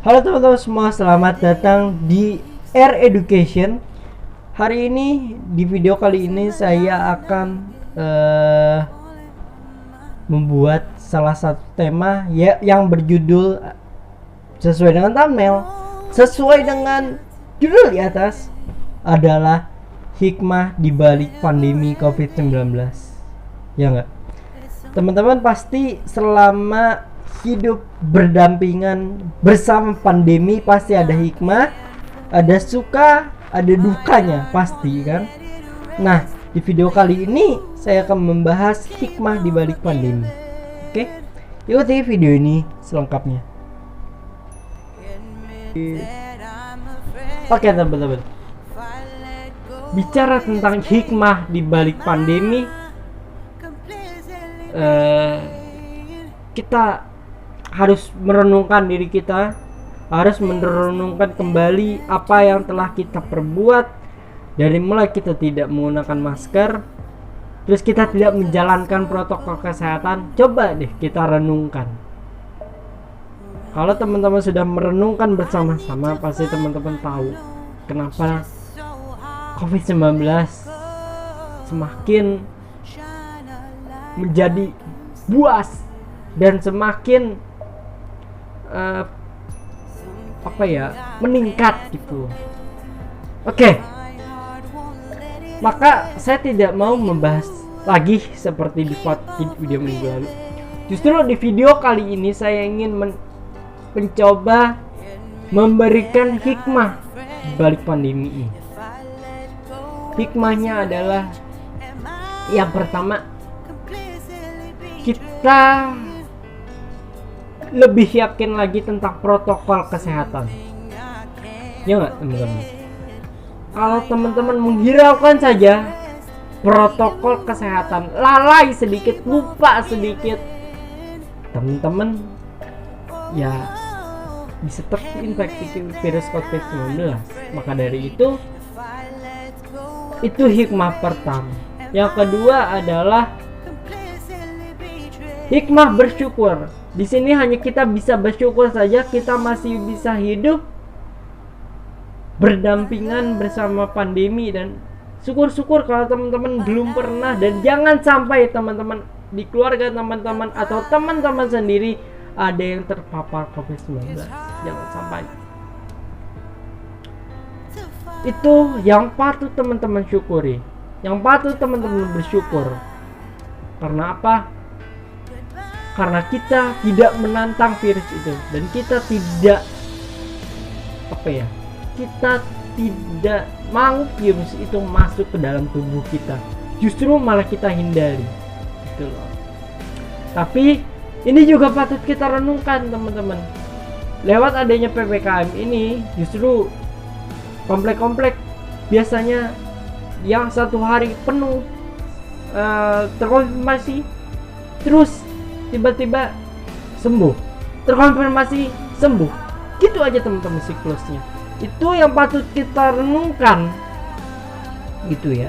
Halo teman-teman semua, selamat datang di Air Education. Hari ini, di video kali ini saya akan membuat salah satu tema yang berjudul sesuai dengan thumbnail, sesuai dengan judul di atas adalah hikmah di balik pandemi COVID-19. Ya enggak? Teman-teman pasti selama hidup berdampingan bersama pandemi pasti ada hikmah, ada suka, ada dukanya pasti kan. Nah, di video kali ini saya akan membahas hikmah di balik pandemi. Oke, ikuti video ini selengkapnya. Oke teman-teman, bicara tentang hikmah di balik pandemi, kita harus merenungkan diri kita, harus merenungkan kembali apa yang telah kita perbuat dari mulai kita tidak menggunakan masker, terus kita tidak menjalankan protokol kesehatan. Coba deh kita renungkan. Kalau teman-teman sudah merenungkan bersama-sama, pasti teman-teman tahu kenapa COVID-19 semakin menjadi buas dan semakin meningkat gitu. Oke. Maka saya tidak mau membahas lagi seperti di video minggu lalu. Justru di video kali ini saya ingin mencoba memberikan hikmah balik pandemi ini. Hikmahnya adalah yang pertama, kita lebih yakin lagi tentang protokol kesehatan. Ya nggak teman-teman? Kalau teman-teman menghiraukan saja protokol kesehatan, lalai sedikit, lupa sedikit, teman-teman ya bisa terinfeksi virus COVID-19. Maka dari itu hikmah pertama. Yang kedua adalah hikmah bersyukur. Di sini hanya kita bisa bersyukur saja, kita masih bisa hidup berdampingan bersama pandemi, dan syukur-syukur kalau teman-teman belum pernah, dan jangan sampai teman-teman di keluarga teman-teman atau teman-teman sendiri ada yang terpapar COVID-19. Jangan sampai. Itu yang patut teman-teman syukuri, yang patut teman-teman bersyukur. Karena apa? Karena kita tidak menantang virus itu, dan kita tidak kita tidak mau virus itu masuk ke dalam tubuh kita, justru malah kita hindari gitu loh. Tapi ini juga patut kita renungkan teman-teman. Lewat adanya PPKM ini, justru komplek-komplek biasanya yang satu hari penuh terkonfirmasi, terus tiba-tiba sembuh, terkonfirmasi sembuh, gitu aja teman-teman siklusnya. Itu yang patut kita renungkan gitu ya.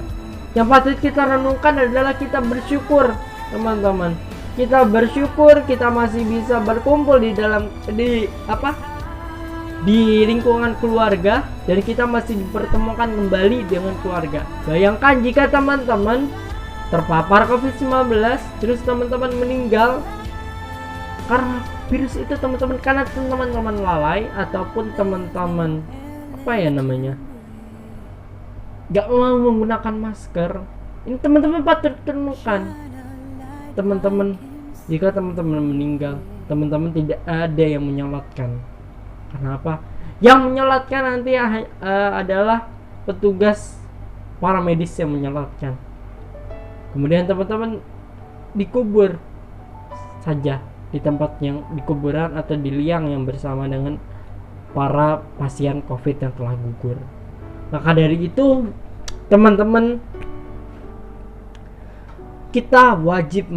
Yang patut kita renungkan adalah kita bersyukur teman-teman. Kita bersyukur kita masih bisa berkumpul di lingkungan keluarga, dan kita masih dipertemukan kembali dengan keluarga. Bayangkan jika teman-teman terpapar COVID-19 terus teman-teman meninggal karena virus itu teman-teman, karena teman-teman lalai ataupun teman-teman gak mau menggunakan masker. Ini teman-teman patut renungkan. Teman-teman, jika teman-teman meninggal, teman-teman tidak ada yang menyolatkan. Karena apa? Yang menyolatkan nanti adalah petugas para medis yang menyolatkan. Kemudian teman-teman dikubur saja di tempat yang dikuburan atau di liang yang bersama dengan para pasien COVID yang telah gugur. Maka dari itu teman-teman, kita wajib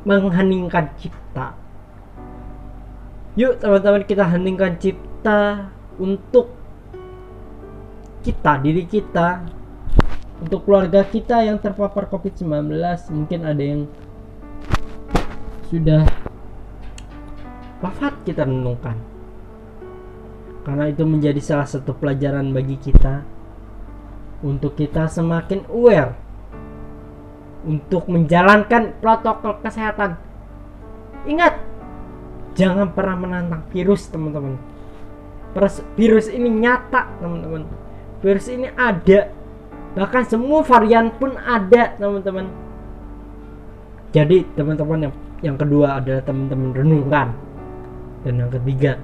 mengheningkan cipta. Yuk teman-teman, kita heningkan cipta untuk kita, diri kita, untuk keluarga kita yang terpapar COVID-19. Mungkin ada yang sudah wafat, kita renungkan. karena itu menjadi salah satu pelajaran bagi kita untuk kita semakin aware untuk menjalankan protokol kesehatan. Ingat, jangan pernah menantang virus, teman-teman. Virus ini nyata, teman-teman. Virus ini ada, bahkan semua varian pun ada, teman-teman. Jadi teman-teman, yang kedua adalah teman-teman renungkan, dan yang ketiga,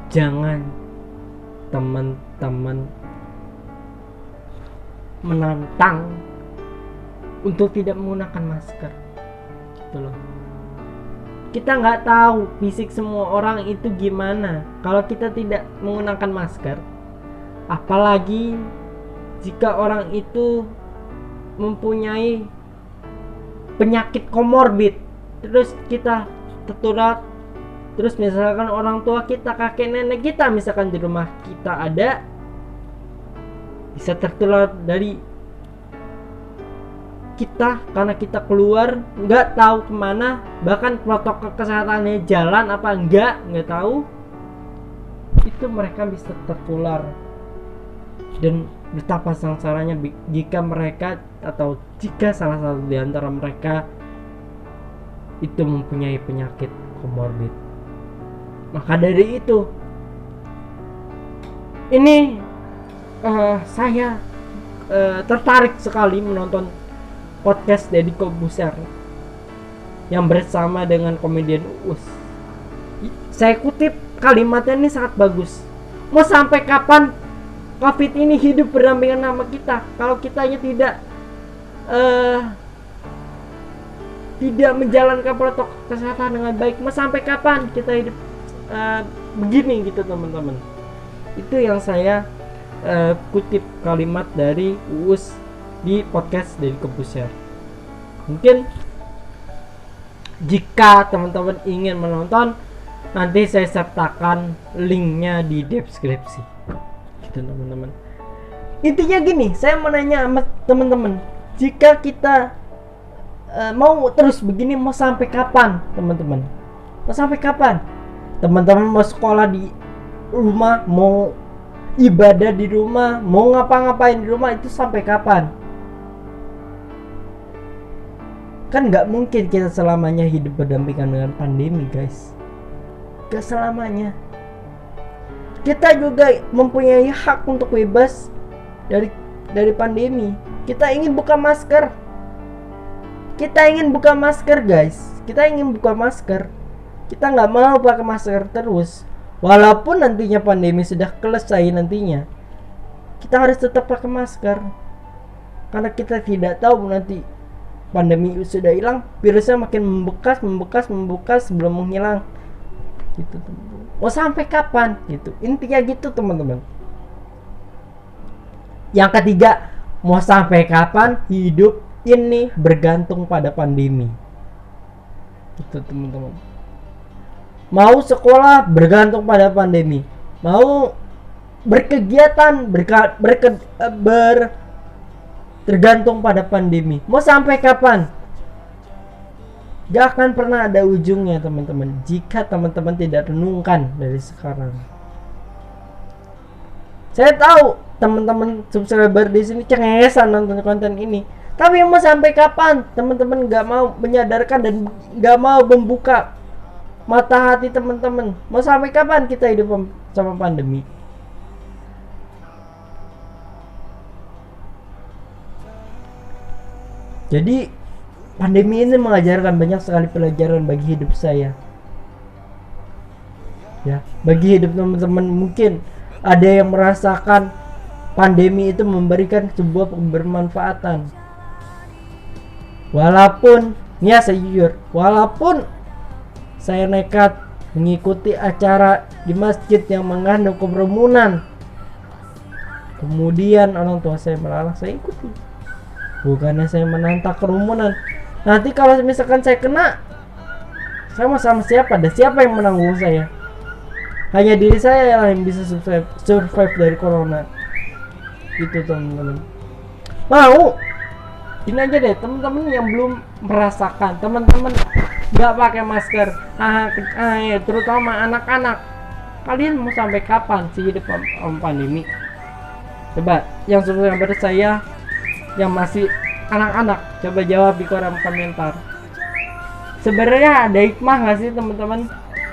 jangan teman-teman menantang untuk tidak menggunakan masker, gitu loh. Kita nggak tahu fisik semua orang itu gimana kalau kita tidak menggunakan masker. Apalagi jika orang itu mempunyai penyakit komorbid, terus kita tertular. Terus misalkan orang tua kita, kakek nenek kita misalkan di rumah kita ada, bisa tertular dari kita karena kita keluar nggak tahu kemana, bahkan protokol kesehatannya jalan apa nggak tahu, itu mereka bisa tertular. Dan betapa sengsaranya jika mereka atau jika salah satu di antara mereka itu mempunyai penyakit komorbid. Maka dari itu, ini saya tertarik sekali menonton podcast Deddy Corbuzier yang bersama dengan komedian Uus. Saya kutip kalimatnya, ini sangat bagus. Mau sampai kapan COVID ini hidup berdampingan sama kita kalau kitanya tidak menjalankan protokol kesehatan dengan baik? Mau sampai kapan kita hidup begini gitu, teman-teman? Itu yang saya kutip kalimat dari Uus di podcast dari Corbuzier. Mungkin jika teman-teman ingin menonton, nanti saya sertakan linknya di deskripsi, gitu teman-teman. Intinya gini, saya mau nanya sama teman-teman, jika kita mau terus begini, mau sampai kapan, teman-teman? Mau sampai kapan? Teman-teman mau sekolah di rumah, mau ibadah di rumah, mau ngapa-ngapain di rumah, itu sampai kapan? Kan nggak mungkin kita selamanya hidup berdampingan dengan pandemi, guys. Gak selamanya. Kita juga mempunyai hak untuk bebas dari pandemi. Kita ingin buka masker. Kita ingin buka masker, guys. Kita ingin buka masker. Kita nggak mau pakai masker terus. Walaupun nantinya pandemi sudah selesai nantinya, kita harus tetap pakai masker. Karena kita tidak tahu nanti pandemi sudah hilang, virusnya makin membekas sebelum menghilang. Gitu, teman-teman. Mau sampai kapan? Gitu. Intinya gitu, teman-teman. Yang ketiga, mau sampai kapan hidup ini bergantung pada pandemi? Gitu, teman-teman. Mau sekolah bergantung pada pandemi, mau berkegiatan tergantung pada pandemi. Mau sampai kapan? Gak akan pernah ada ujungnya, teman-teman, jika teman-teman tidak renungkan dari sekarang. Saya tahu teman-teman subscriber di sini cengengesan nonton konten ini, tapi mau sampai kapan teman-teman gak mau menyadarkan dan gak mau membuka mata hati teman-teman? Mau sampai kapan kita hidup sama pandemi? Jadi pandemi ini mengajarkan banyak sekali pelajaran bagi hidup saya. Ya, bagi hidup teman-teman mungkin ada yang merasakan pandemi itu memberikan sebuah kebermanfaatan. Walaupun, ya saya jujur, walaupun saya nekat mengikuti acara di masjid yang mengandung kerumunan, kemudian orang tua saya melarang saya ikuti. Bukannya saya menantang kerumunan. Nanti kalau misalkan saya kena, saya sama siapa? Dan siapa yang menanggung saya? Hanya diri saya yang bisa survive dari corona. Itu, teman-teman. Mau? Ini aja deh, teman-teman yang belum merasakan, teman-teman nggak pakai masker, terutama anak-anak. Kalian mau sampai kapan sih hidup pandemi? Coba yang subscriber saya yang masih anak-anak, coba jawab di kolom komentar. Sebenarnya ada hikmah nggak sih teman-teman?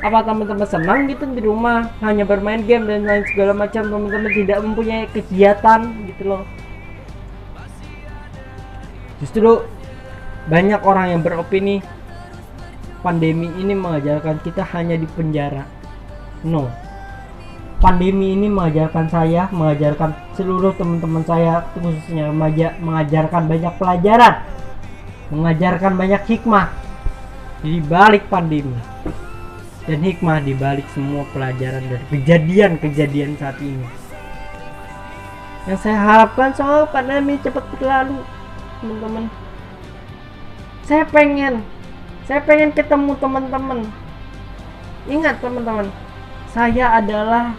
Apa teman-teman senang gitu di rumah hanya bermain game dan lain segala macam, teman-teman tidak mempunyai kegiatan gitu loh? Justru banyak orang yang beropini pandemi ini mengajarkan kita hanya di penjara. No, pandemi ini mengajarkan saya, mengajarkan seluruh teman-teman saya, khususnya remaja, mengajarkan banyak pelajaran, mengajarkan banyak hikmah di balik pandemi dan hikmah di balik semua pelajaran dari kejadian-kejadian saat ini. Yang saya harapkan soal pandemi cepat berlalu, teman-teman. Saya pengen ketemu teman-teman. Ingat teman-teman, saya adalah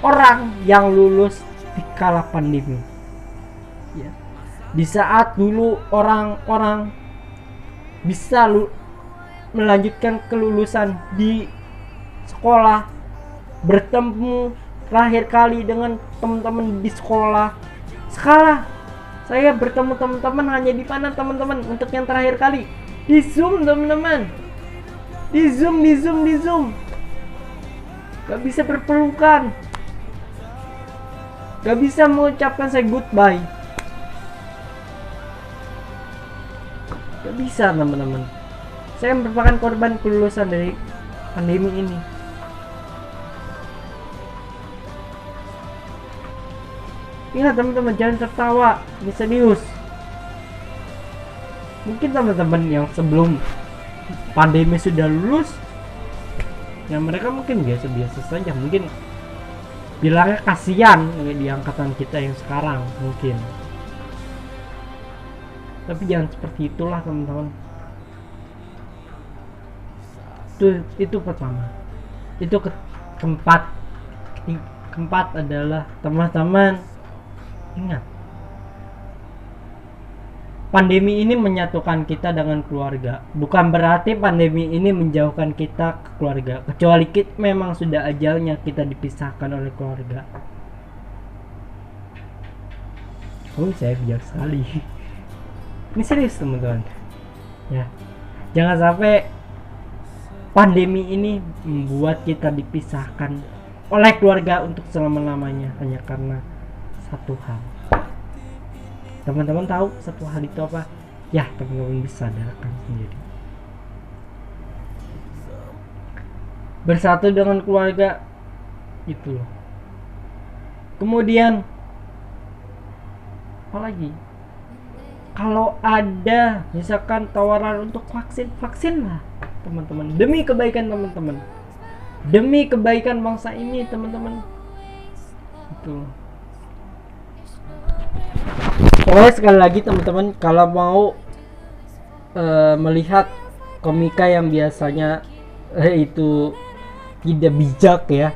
orang yang lulus di kala pandemi. Ya. Di saat dulu orang-orang bisa melanjutkan kelulusan di sekolah, bertemu terakhir kali dengan teman-teman di sekolah. Sekarang saya bertemu teman-teman hanya di mana teman-teman untuk yang terakhir kali? Di Zoom teman-teman. Di Zoom. Gak bisa berpelukan, gak bisa mengucapkan say goodbye. Gak bisa teman-teman. Saya merupakan korban kelulusan dari pandemi ini. Ingat teman-teman, jangan tertawa, ini serius. Mungkin teman-teman yang sebelum pandemi sudah lulus, ya mereka mungkin biasa-biasa saja, mungkin bilangnya kasihan di angkatan kita yang sekarang mungkin. Tapi jangan seperti itulah teman-teman. Itu pertama. Itu keempat adalah teman-teman, ingat, pandemi ini menyatukan kita dengan keluarga. Bukan berarti pandemi ini menjauhkan kita ke keluarga, kecuali kita memang sudah ajalnya kita dipisahkan oleh keluarga. Oh, saya bijak sekali. Ini serius teman-teman. Ya, jangan sampai pandemi ini membuat kita dipisahkan oleh keluarga untuk selama-lamanya hanya karena satu hal. Teman-teman tahu satu hal itu apa? Ya, teman-teman bisa sadarkan sendiri. Bersatu dengan keluarga itu loh. Kemudian apalagi? Kalau ada misalkan tawaran untuk vaksin lah teman-teman, demi kebaikan teman-teman, demi kebaikan bangsa ini teman-teman. Itu. Pokoknya sekali lagi teman-teman, kalau mau melihat komika yang biasanya itu tidak bijak ya,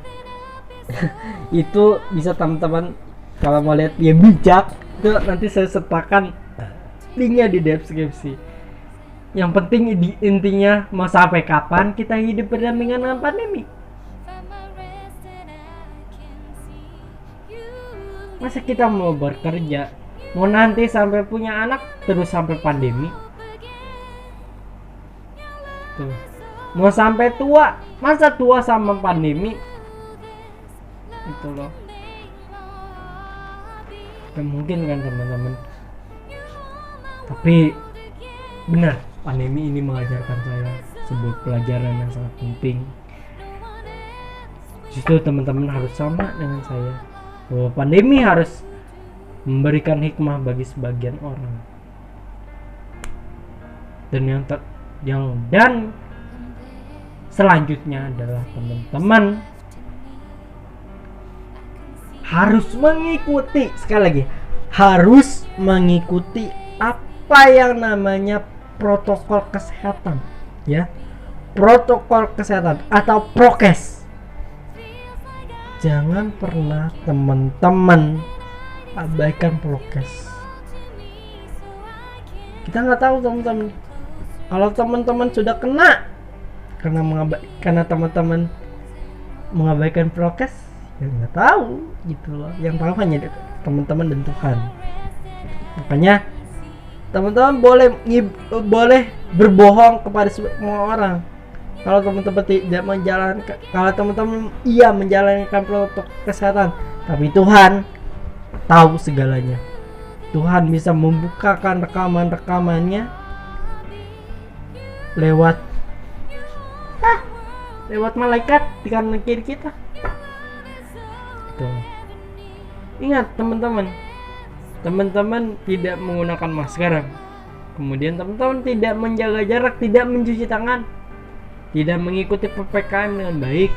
itu bisa teman-teman kalau mau lihat dia bijak, itu nanti saya sertakan linknya di deskripsi. Yang penting intinya, mau sampai kapan kita hidup berdampingan dengan pandemi? Masa kita mau bekerja, mau nanti sampai punya anak terus sampai pandemi? Tuh. Mau sampai tua, masa tua sama pandemi? Itu loh. Gak mungkin kan teman-teman. Tapi benar, pandemi ini mengajarkan saya sebuah pelajaran yang sangat penting. Justru teman-teman harus sama dengan saya, bahwa pandemi harus memberikan hikmah bagi sebagian orang. Dan selanjutnya adalah teman-teman harus mengikuti, sekali lagi, harus mengikuti apa yang namanya protokol kesehatan, ya, protokol kesehatan atau prokes. Jangan pernah teman-teman abaikan prokes. Kita nggak tahu teman-teman. Kalau teman-teman sudah kena karena teman-teman mengabaikan prokes, ya nggak tahu gitu loh. Yang tahu hanya teman-teman dan Tuhan. Makanya teman-teman boleh berbohong kepada semua orang. Kalau teman-teman tidak menjalankan, kalau teman-teman menjalankan protokol kesehatan, tapi Tuhan tahu segalanya. Tuhan bisa membukakan rekaman-rekamannya lewat malaikat di kanan kiri kita. Tuh. Ingat teman-teman tidak menggunakan masker, kemudian teman-teman tidak menjaga jarak, tidak mencuci tangan, tidak mengikuti PPKM dengan baik,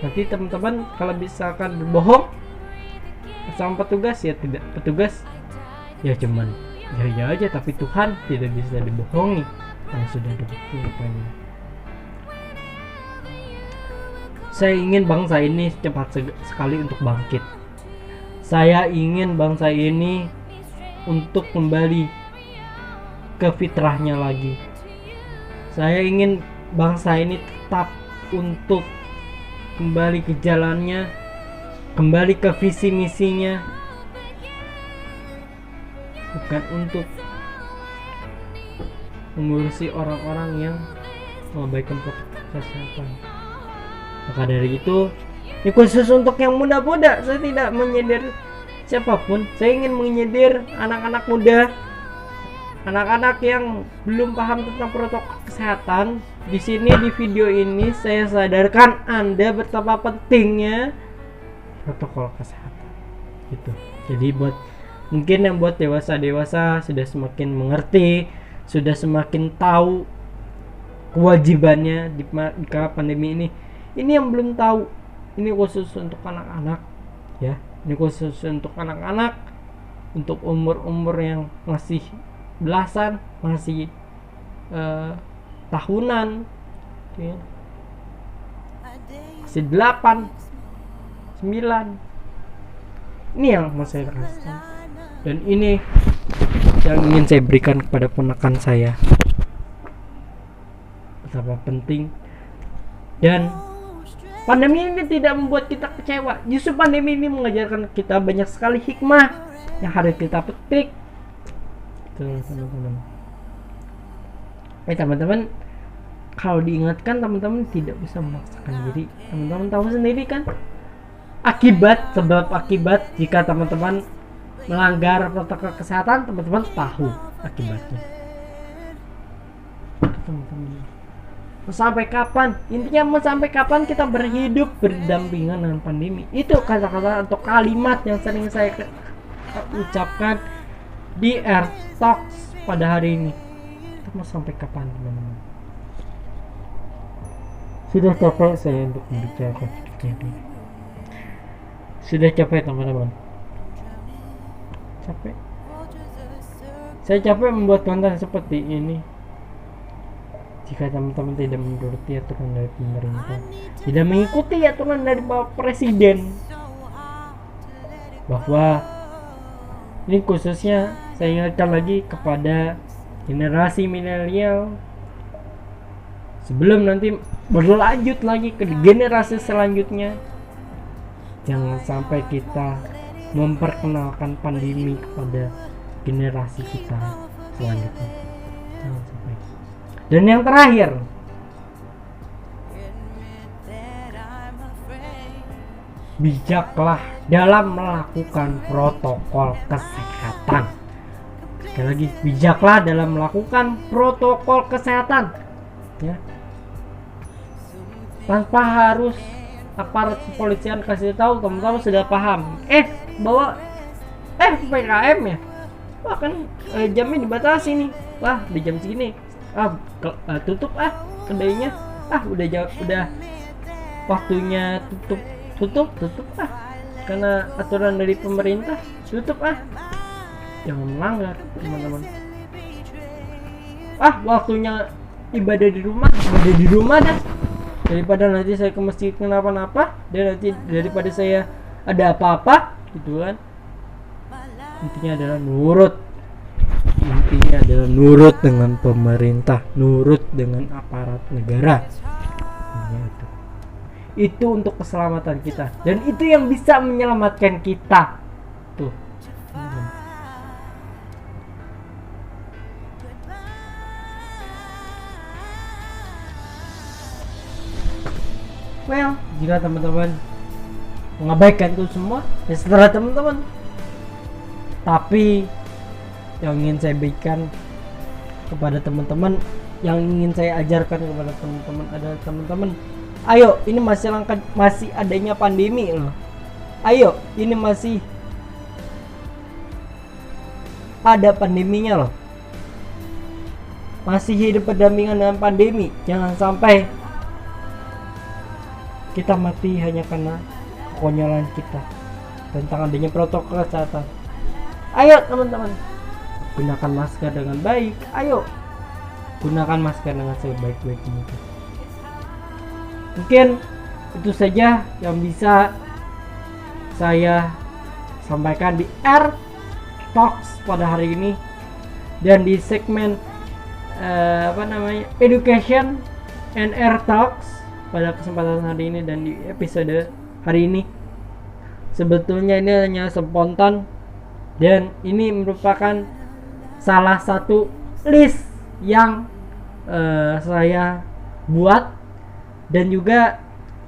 nanti teman-teman kalau misalkan berbohong sama petugas, ya tidak, petugas ya cuman ya aja, tapi Tuhan tidak bisa dibohongi, yang sudah terbukti rupanya. Saya ingin bangsa ini cepat sekali untuk bangkit. Saya ingin bangsa ini untuk kembali ke fitrahnya lagi. Saya ingin bangsa ini tetap untuk kembali ke jalannya, kembali ke visi misinya, bukan untuk mengurusi orang-orang yang mengabaikan protokol kesehatan. Maka dari itu, ini khusus untuk yang muda-muda. Saya tidak menyindir siapapun. Saya ingin menyindir anak-anak muda, anak-anak yang belum paham tentang protokol kesehatan. Di sini di video ini saya sadarkan Anda betapa pentingnya protokol kesehatan. Gitu. Jadi mungkin yang buat dewasa sudah semakin mengerti, sudah semakin tahu kewajibannya di kala pandemi ini. Ini yang belum tahu, ini khusus untuk anak-anak ya. Ini khusus untuk anak-anak, untuk umur-umur yang masih belasan, masih tahunan ya. Masih 8, 9. Ini yang mau saya rasakan, dan ini yang ingin saya berikan kepada ponakan saya, betapa penting. Dan pandemi ini tidak membuat kita kecewa. Justru pandemi ini mengajarkan kita banyak sekali hikmah yang harus kita petik. Teman-teman. Teman-teman, kalau diingatkan teman-teman tidak bisa memaksakan diri. Teman-teman tahu sendiri kan sebab akibat jika teman-teman melanggar protokol kesehatan, teman-teman tahu akibatnya. Teman-teman, sampai kapan? Intinya mau sampai kapan kita berhidup berdampingan dengan pandemi? Itu kata-kata atau kalimat yang sering saya ucapkan di Air Talks pada hari ini. Kita mau sampai kapan, teman-teman? Sudah capek saya untuk membicarakan ini. Sudah capek, teman-teman. Capek. Saya capek membuat konten seperti ini. Jika teman-teman tidak menuruti aturan dari pemerintah, tidak mengikuti aturan dari Bapak Presiden, bahwa ini khususnya saya ingatkan lagi kepada generasi milenial, sebelum nanti berlanjut lagi ke generasi selanjutnya, jangan sampai kita memperkenalkan pandemi kepada generasi kita selanjutnya. Jangan sampai. Dan yang terakhir, bijaklah dalam melakukan protokol kesehatan. Sekali lagi, bijaklah dalam melakukan protokol kesehatan ya. Tanpa harus aparat kepolisian kasih tahu, teman-teman sudah paham bahwa PPKM ya, wah kan jamnya dibatasi nih, wah di jam segini tutup kedainya, udah waktunya tutup karena aturan dari pemerintah, tutup jangan melanggar, teman-teman. Waktunya ibadah di rumah dah, daripada nanti saya ke masjid kenapa-napa, dan nanti daripada saya ada apa-apa gitu kan. Intinya adalah nurut intinya adalah nurut dengan pemerintah, nurut dengan aparat negara. Itu untuk keselamatan kita, dan itu yang bisa menyelamatkan kita tuh. Well, jika teman-teman mengabaikan itu semua, ya setelah teman-teman. Tapi yang ingin saya berikan kepada teman-teman, yang ingin saya ajarkan kepada teman-teman adalah teman-teman, ayo, ini masih adanya pandemi loh. Ayo, ini masih ada pandeminya loh. Masih hidup berdampingan dengan pandemi. Jangan sampai kita mati hanya karena kekonyolan kita tentang adanya protokol kesehatan. Ayo teman-teman, gunakan masker dengan baik. Ayo, gunakan masker dengan sebaik-baiknya. Mungkin itu saja yang bisa saya sampaikan di Air Talks pada hari ini, dan di segmen Education and Air Talks pada kesempatan hari ini. Dan di episode hari ini sebetulnya ini hanya spontan, dan ini merupakan salah satu list yang saya buat, dan juga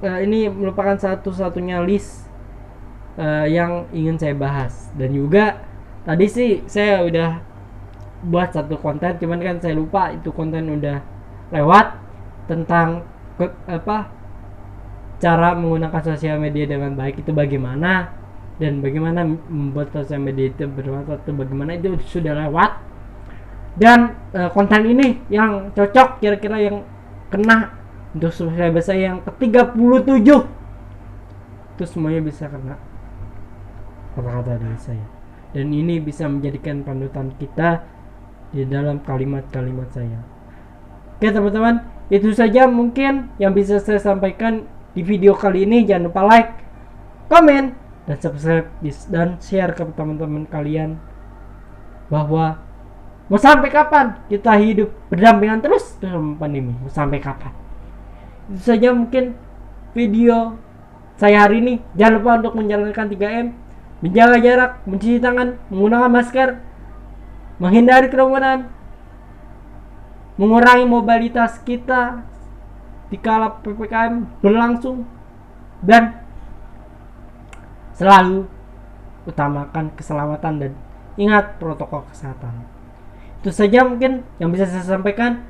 ini merupakan satu-satunya list yang ingin saya bahas. Dan juga tadi sih saya udah buat satu konten, cuman kan saya lupa itu konten udah lewat, tentang cara menggunakan sosial media dengan baik itu bagaimana, dan bagaimana membuat sosial media itu bermanfaat itu bagaimana, itu sudah lewat. Dan konten ini yang cocok, kira-kira yang kena untuk subscriber saya yang ke-37 itu semuanya bisa kena kata-kata dari saya, dan ini bisa menjadikan panutan kita di dalam kalimat-kalimat saya. Oke teman-teman, itu saja mungkin yang bisa saya sampaikan di video kali ini. Jangan lupa like, komen, dan subscribe, dan share ke teman-teman kalian, bahwa mau sampai kapan kita hidup berdampingan terus dengan pandemi? Mau sampai kapan? Itu saja mungkin video saya hari ini. Jangan lupa untuk menjalankan 3M, menjaga jarak, mencuci tangan, menggunakan masker, menghindari kerumunan, mengurangi mobilitas kita di kala PPKM berlangsung, dan selalu utamakan keselamatan dan ingat protokol kesehatan. Itu saja mungkin yang bisa saya sampaikan.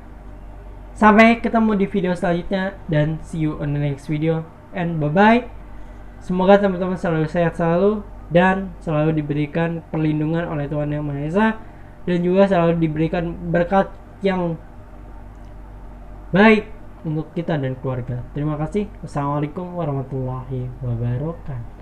Sampai ketemu di video selanjutnya, dan see you on the next video, and bye bye. Semoga teman-teman selalu sehat selalu, dan selalu diberikan perlindungan oleh Tuhan Yang Maha Esa, dan juga selalu diberikan berkat yang baik untuk kita dan keluarga. Terima kasih. Wassalamualaikum warahmatullahi wabarakatuh.